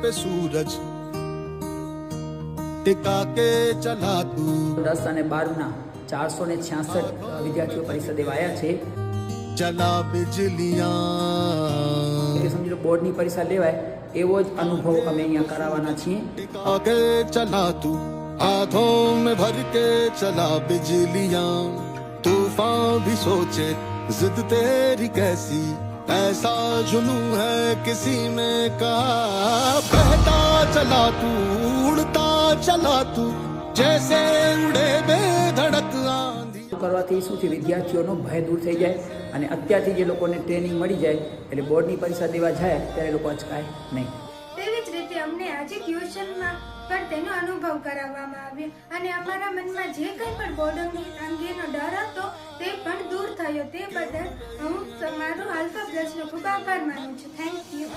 पे सूरज टिका के चला तू 10 અને 12 ના 466 વિદ્યાર્થીઓ પરીક્ષા દેવા આવ્યા છે. चला बिजलियां કે સમજી લો બોર્ડની પરીક્ષા લેવાય એવો જ અનુભવ અમે અહીંયા કરાવવાના છીએ. टिका के चला तू हाथों में भर के चला बिजलियां तूफान भी सोचे जिद तेरी कैसी ऐसा जुनून है किसी में कहा बहता चला तू उड़ता चला तू जैसे उड़े बेधड़क आंधी. કરવાથી શું છે વિદ્યાર્થીઓનો ભય દૂર થઈ જાય અને અત્યારથી જે લોકોને ટ્રેનિંગ મળી જાય એટલે બોર્ડની પરીક્ષા દેવા જાય ત્યારે લોકો અચકાય નહીં. તેવી જ રીતે અમને આજે ટ્યુશનમાં પણ તેનો અનુભવ કરાવવામાં આવ્યો અને અમારા મનમાં જે કંઈ પણ બોર્ડ અંગેનો ડર હતો તે પણ દૂર થયો. તે બદલ હું મારો આલ્ફા પ્લસનો ખૂબ આભાર માનું છું. Thank you.